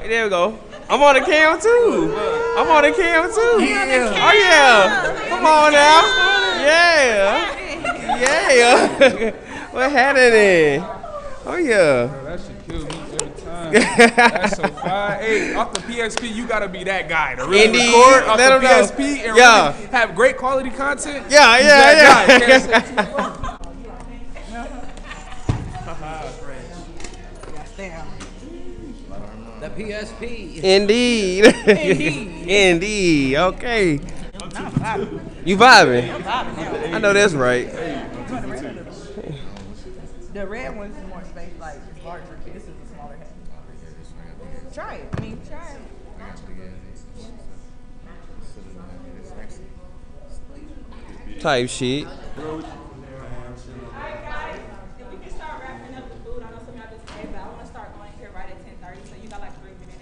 There we go. I'm on the cam too. I'm on the cam too. Oh yeah. Come on now. Yeah. What happening? Oh yeah. Bro, that shit kills me every time. That's so fire. Hey, off the PSP, you gotta be that guy to really record off the PSP and really have great quality content. Yeah. The PSP. Indeed. Okay. You vibing? I know that's right. The red one's more space, like it's larger. This is a smaller head. Try it. Try it. Type shit. Alright guys, if we can start wrapping up the food, I know some of y'all just ate, but I want to start going here right at 10:30, so you got like 3 minutes.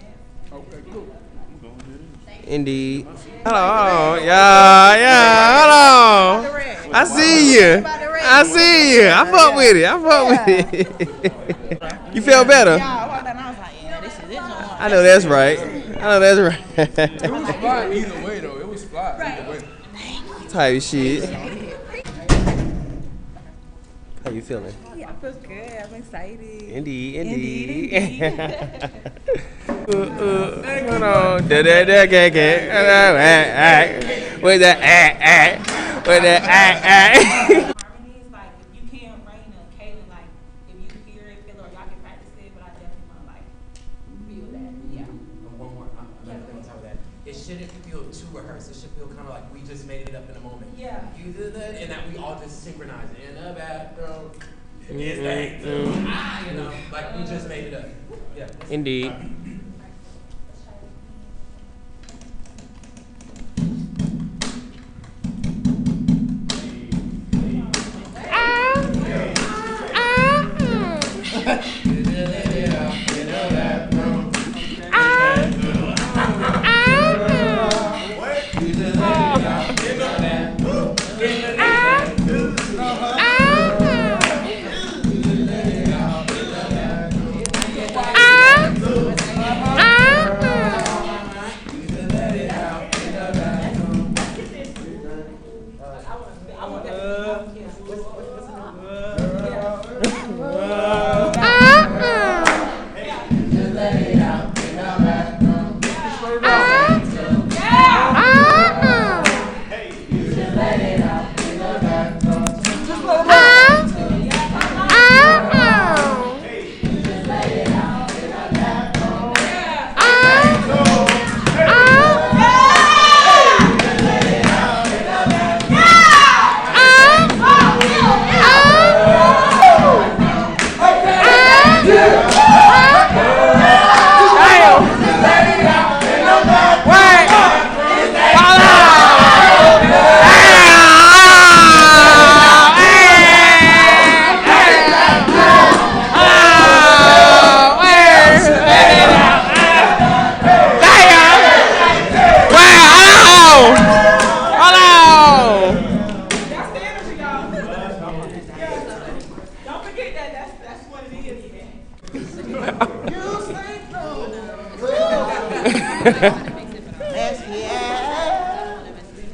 Okay, cool. Indeed. Hold on. Yeah. Hold on. I see you. I fuck with it. You feel better? Yeah, I walked out and I was like, yeah, this is it. I know that's right. It was fly either way, though. It was fly either way. Type shit. How you feeling? Yeah, I feel good. I'm excited. Indeed. Hold on. With that Harmonies, like if you can't rain a Kaylin, like if you hear it, feel it, or y'all can practice it, but I definitely want to like feel that. Yeah. One more, another thing on top of that. It shouldn't feel too rehearsed. It should feel kind of like we just made it up in a moment. Yeah. You did that, and that we all just synchronize in the bathroom. It's that too. Like we just made it up. Yeah. Indeed.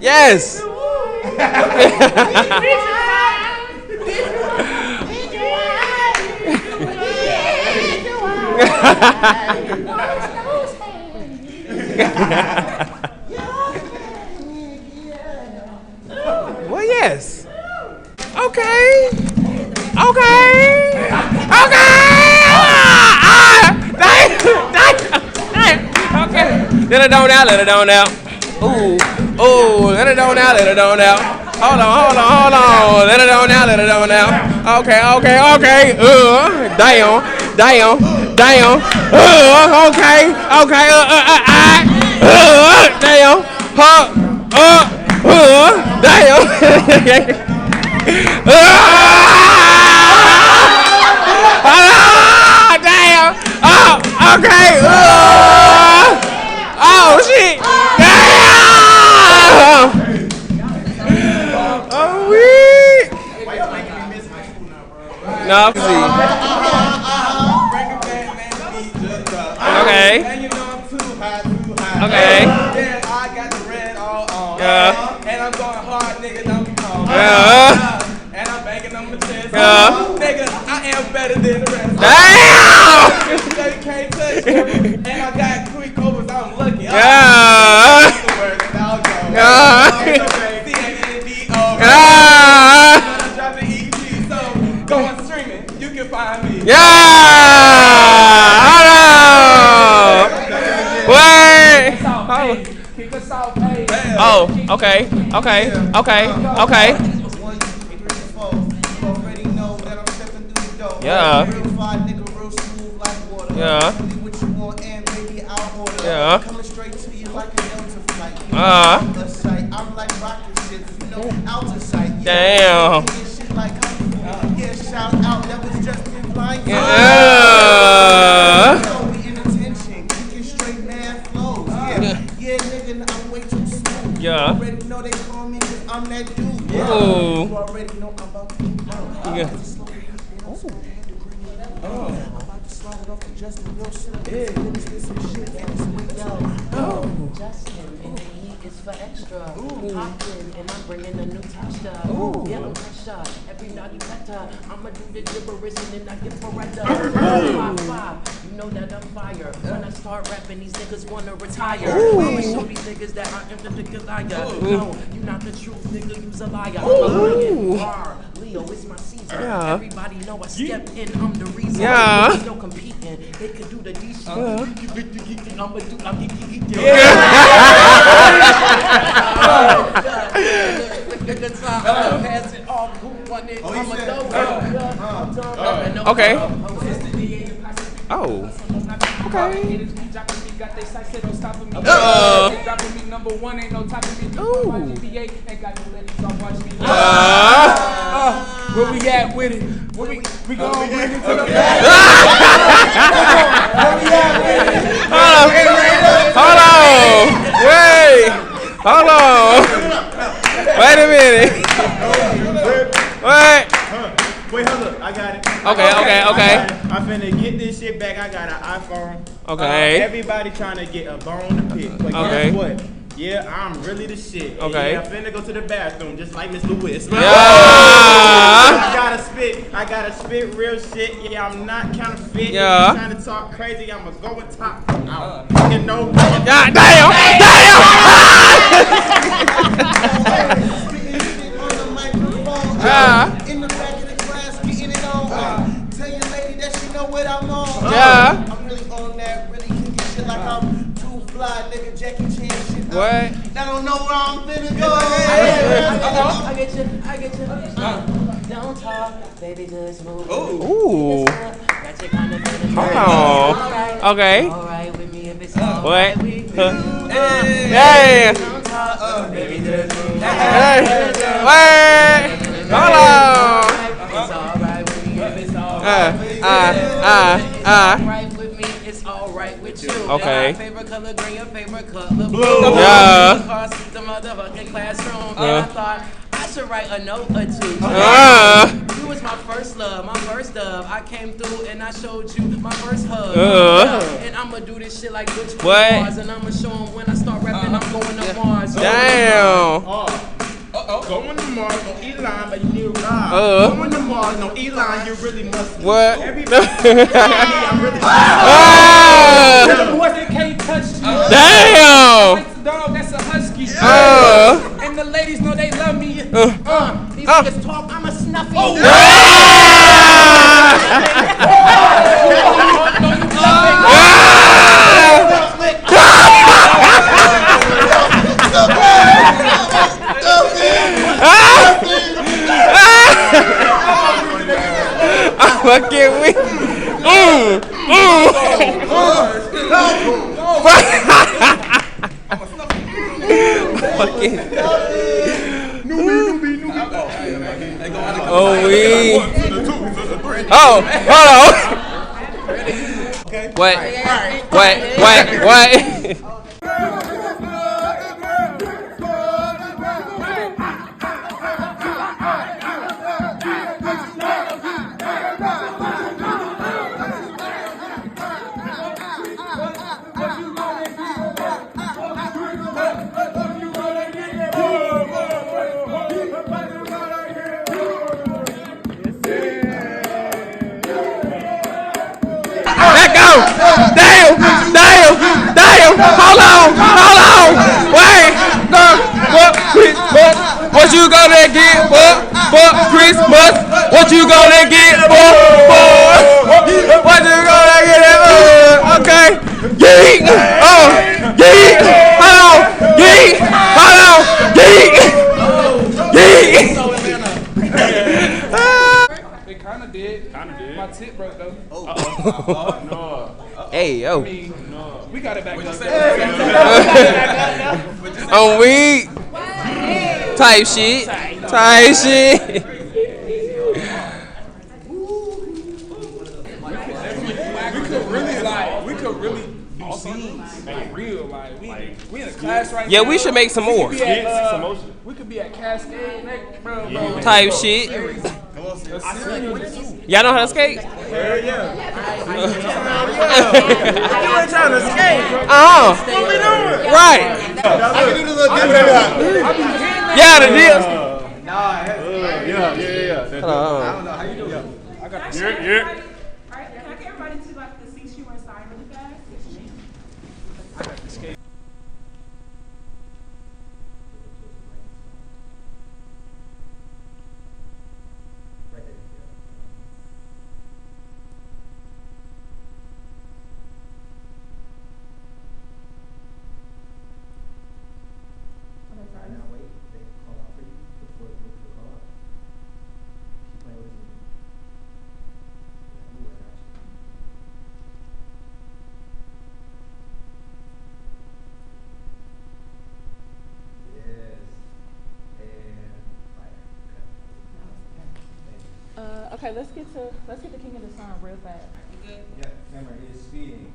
Yes. Well, yes. Okay. Let it on out. Ooh, let it on out. Hold on. Let it on out. Okay. Damn. Okay. Damn. Damn. Damn. Okay. Oh shit. Damn. Oh we. No, see. Okay. And you know I'm too high. Okay. Yeah, I got the red all on. Yeah. And I'm going hard, nigga, don't be calm. Yeah. And I'm banging on the chest. Yeah. Nigga, I am better than the rest. Damn. You can't touch me. And I got quick overs, I'm lucky. Yeah. Yeah. Yeah. Dropping EP, so go on streaming. You can find me. Yeah. Hold on. Wait. Oh. Okay. Okay. Okay. Okay. Yeah. Yeah. Yeah. Coming straight to you like a Delta flight. I'm like rocket ships, you know, out of sight. Damn. Shit like yeah, shout out, that was just in blind. Yeah. We in attention, kicking straight mad flows. Yeah, nigga, I'm way too smooth. Yeah. You already know they call me 'cause I'm that dude. Ooh. You already know I'm about to do Yeah. Justin, and the heat is for extra. Poppin', and I'm bringing a new texture. Yeah, I'm pressure. Every naughty better. I'ma do the gibberish and then I get Beretta. 5-5. You know that I'm fire. When I start rapping, these niggas wanna retire. I'ma show these niggas that I am the Goliath. No, you not the truth, nigga. You's a liar. I'm a lion. Leo, it's my season. Yeah. Everybody know I stepped in. I'm the reason. Yeah. There's no competing. They could do the D shit. I'ma do. I'm pass it off. Who won it? I'm a Okay. Oh. Okay. Dropping me number one, ain't no topping me. Ooh. Ain't got no ladies, don't watch me. Where we at with it? Where we gonna bring it to the back? Where we at with it? Hold on. Wait. Hold on. Wait a minute. Wait. Wait, hold up. I got it. Okay. I'm finna get this shit back. I got an iPhone. Okay. Everybody trying to get a bone to pick. But Okay. guess what? Yeah, I'm really the shit. Okay. Yeah, I'm finna go to the bathroom just like Miss Lewis. Yeah. I gotta spit real shit. Yeah, I'm not counterfeit. Yeah. I'm trying to talk crazy. I'ma go and top. You know. God damn. In the back of the class, getting it on. Tell your lady that she know what I'm on. Yeah. I'm really on that, really kicking shit like I'm too fly, nigga, Jackie Chan shit. What? I don't know where I'm finna go. I get you. Don't talk, baby, just move. Ooh. Got you kind of feeling. Hold on. Okay. Alright with me if it's all What? right with you. Hey. Don't talk, baby, just move. Hey. Wait. Hold on. It's alright with me if it's all right with me. It's alright with you. Okay. My favorite color green, your favorite color blue. Yeah. Across the motherfucking classroom, and I thought I should write a note or two. You was my first love, my first dove. I came through and I showed you my first hug. And I'ma do this shit like Butch Mars, and I'ma show them when I start rapping, I'm going to Mars. Damn. Going to Mars, no Elon, but you need a ride. Going to Mars, no Elon, you really must. What? Everybody, I'm really. Boys, they can't touch me. Damn. Like the dog, that's a husky. And the ladies know they love me. These niggas talk, I'm a snuffy. I'm fucking weak. Fucking. Oh, we. Oh, hold on. What? Hold on. Wait, what you gonna get for Christmas? What you gonna get for? What you gonna get okay. Yeet. Yeet. Hold on. Yeet. It kind of did. My tip broke though. No. Hey, yo. We got it back up. On weed. Type shit. We could really do scenes like real. Like we in a class right now. Yeah, we should make some more. We could be at Cascade next, bro. Type shit. Y'all know how to skate? Yeah. You ain't trying to skate. What we doing? Right. I can do the little dip. Yeah, the deal. Yeah. Hold on. Can I get everybody to like the seats you were assigned really fast? Okay, let's get the king of the song real fast. You good? Yep, camera is speeding.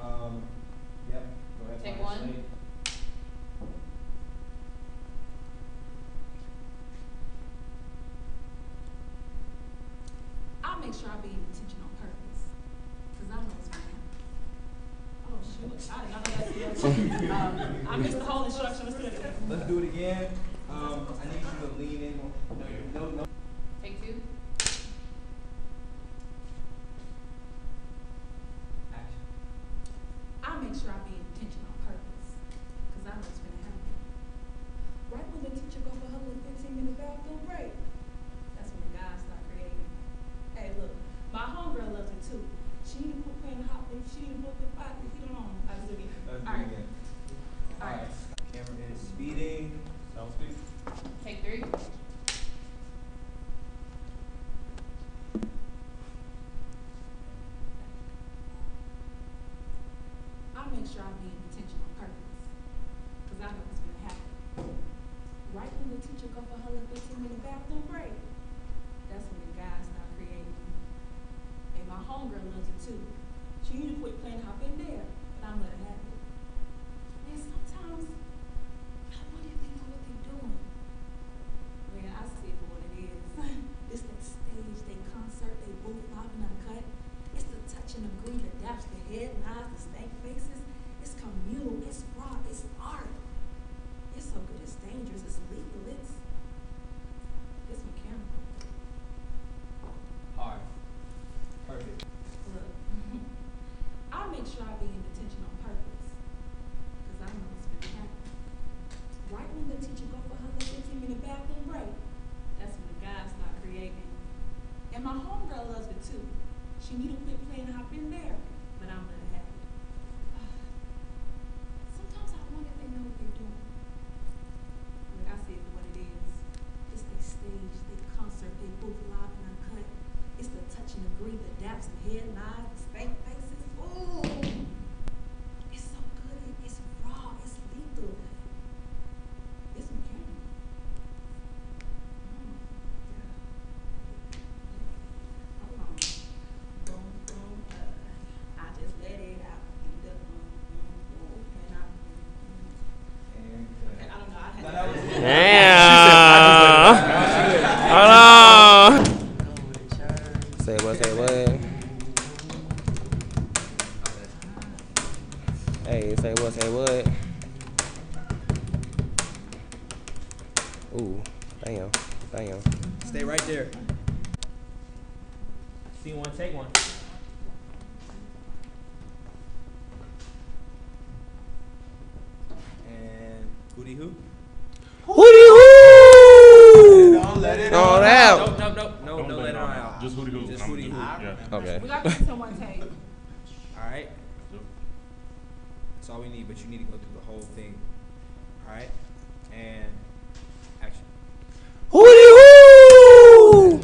Yep, go ahead. Take fire one. slate. I'll make sure I be in attention on purpose. Cause I know it's gonna happen. Oh shoot, I did not know that's I missed the whole instruction. Let's do it again. I need you to lean in. No. Take two. Action. I'll make sure I be in attention on purpose. Cause I know it's gonna happen. Right when the teacher go for her little 15-minute bathroom break, that's when the guys start creating. Hey, look, my homegirl loves it too. She didn't put playing hot thing. She didn't put the fight. You don't know. I just do it again. Let's do All it right. again. All right. Camera is speeding. Sound speed. Take three. I'll make sure I be in attention on purpose. Cause I know it's gonna happen. Right when the teacher go for her little 15-minute bathroom break, that's when the guys start creating. And my homegirl loves it too. She need to quit playing hop in there, but I'm letting her have it. And sometimes, I wonder if they know what they're doing. Man, I see it for what it is. It's that stage, they concert, they booth, live and uncut. It's the touch and agree, the daps, the headlines, the stank faces. It's communal, it's raw, it's art. It's so good, it's dangerous, it's legal, it's mechanical. Hard. Perfect. Look, I'll make sure I be in attention on purpose. Cause I know it's gonna happen. Right when the teacher go for her little 15-minute bathroom break, that's when the guys start creating. And my homegirl loves it too. She need to quit playing hop in there, but I'm letting her have it. Sometimes I wonder if they know what they're doing. Look, I see it for what it is. It's their stage, their concert, they booth, live and uncut. It's the touch and agree, the daps, the headlines, the stank faces. Ooh, it's so good. It's raw. It's lethal. It's mechanical. Hold on. Boom, boom. I just let it out. And I. And Okay, I don't know. I had that was it. Damn. Hold on. Say what? Hey, say what? Ooh, damn. Stay right there. See one, take one. Hootie who? Hootie who? Let it on out. No, let it on out. Just Hootie who. Just Hootie who. Yeah. Okay. We got to get someone take. All right. That's all we need, but you need to go through the whole thing. All right. And action. Hootie who?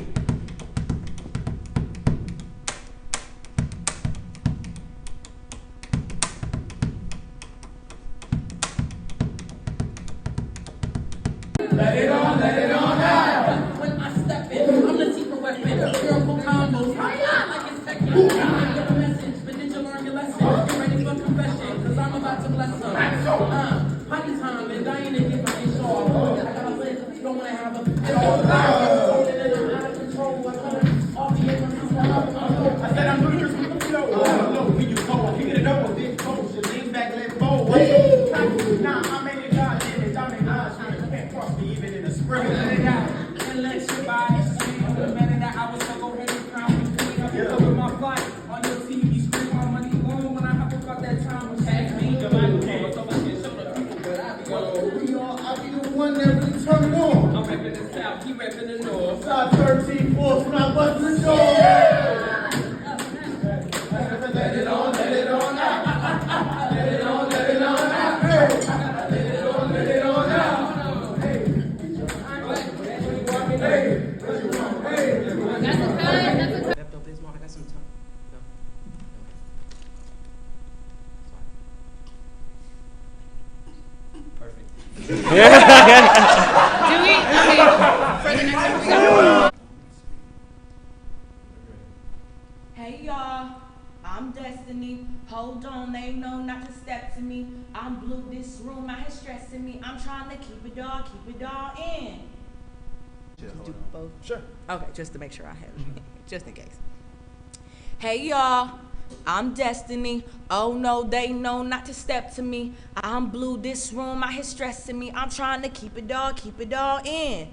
Let it on out. When I step in, I'm the secret weapon. Lyrical combos. Like it's second. You get a message, but did you learn your lesson? Get ready for confession, cause I'm about to bless them. Party time, and I ain't in get my shawl. I got a list, you don't wanna have a it all. Holding it out of control. All the I said I'm doing this with the flow. Look, when you go, pick it up a bit closer. Lean back, let go. Nah, I made it God, did it. I made God. Can't cross me even in the spring. Let it out and let your body see. The minute that I was so go ahead and crown me queen. I'm here with my flight on your TV screen. My money long when I have about that time. Tag me, your mind will so I can show the people that I be on. I'll be the one that really turn it on. I'm repping the South, he repping the North. South 13 force when I bust the door. Let it on, let it on out. Let it on, let it on out. Let it on, let it on out. I got some time. Perfect. Do we? Okay. For the next one, we got. Hey y'all, I'm Destiny. Hold on, they know not to step to me. I'm blue, this room out here stressing me. I'm trying to keep it all in. Do both? Sure. Okay, just to make sure I have it, just in case. Hey y'all, I'm Destiny. Oh no, they know not to step to me. I'm blue, this room out here stressing me. I'm trying to keep it all in.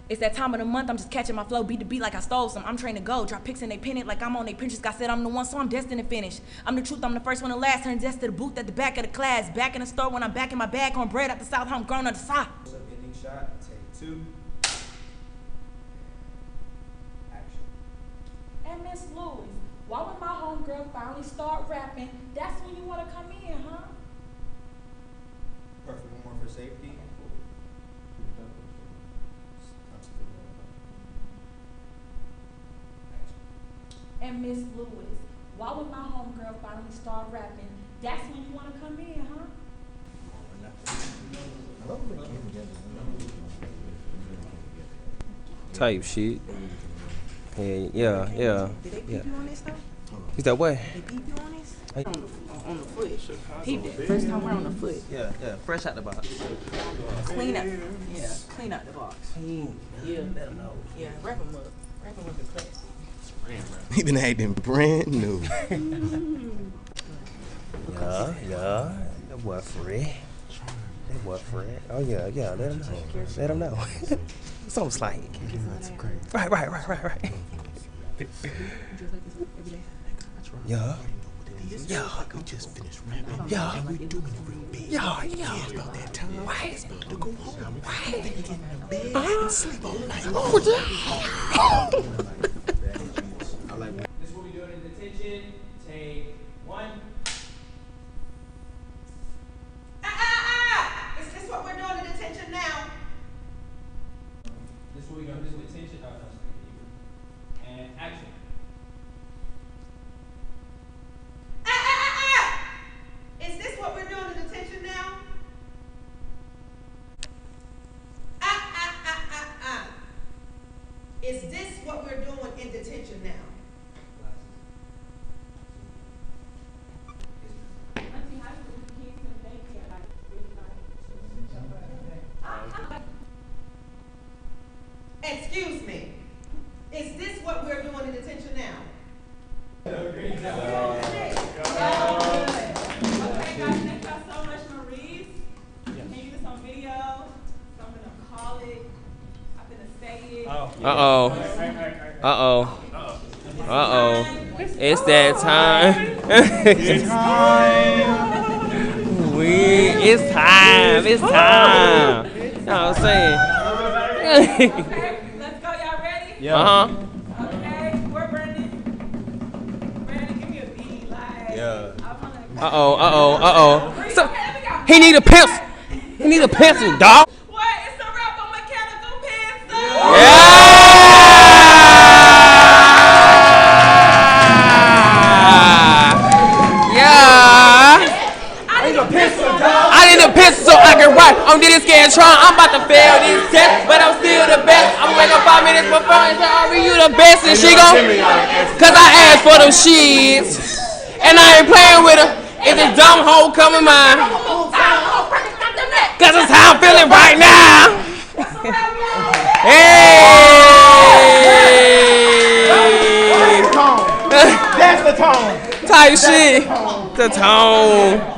It's that time of the month, I'm just catching my flow, beat to beat like I stole some. I'm trained to go, drop pics and they pin it like I'm on they Pinterest. God said I'm the one, so I'm destined to finish. I'm the truth, I'm the first one to last. Turn desk to the booth at the back of the class. Back in the store when I'm back in my bag on bread out the south, how I'm grown on the side. Ending shot. Take 2. Action. And Miss Lewis, why when my homegirl finally start rapping, that's when you want to come in, huh? Perfect. One more for safety. And Miss Lewis, why when my homegirl finally start rapping, that's when you want to come in, huh? Type shit. Yeah. Did they beep you on this though? Is that what? They beep you on this? On the foot. He did. First time we're on the foot. Yeah. Fresh out the box. Clean up. Yeah, clean out the box. Yeah, let them know. Yeah, wrap them up. Wrap them up in plastic. He been acting brand new. Yeah. That boy Fred. Oh yeah. Let him know. It's almost like. Right. Yeah. We just finished rapping. Yeah. And we doing it real big. Yeah. It's about that time. Right. It's about to go home. Right. Then you get in the bed and sleep all night. This is what we doing in detention. Take 1. Is this what we're doing in detention now? This is what we doing. This is detention. And action. Is this what we're doing in detention now? Is this what we're doing in detention now? Auntie, how do the kids in the daycare like really like? Excuse me. Is this what we're doing in detention now? Okay, guys, thank y'all so much, Maurice. Can you get some video? So I'm gonna call it. I'm gonna say it. It's that time. It's time. We It's time. It's time. You know what I'm saying? Okay, let's go. Y'all ready? Yeah. Okay, where Brandon? Brandon, give me a beat. Like, Yeah. I wanna. So, he need a pencil. He need a pencil, dog. What? It's a rap on mechanical pencil. I need a pencil so I can write on this Scantron. I'm about to fail these tests, but I'm still the best. I'm wake up 5 minutes before and say, Ari, you the best. And she gon' cause I asked for them shits. And I ain't playing with her. If this dumb hoe coming mine. Cause that's how I'm feeling right now. Hey! That's the tone. Type shit. The tone.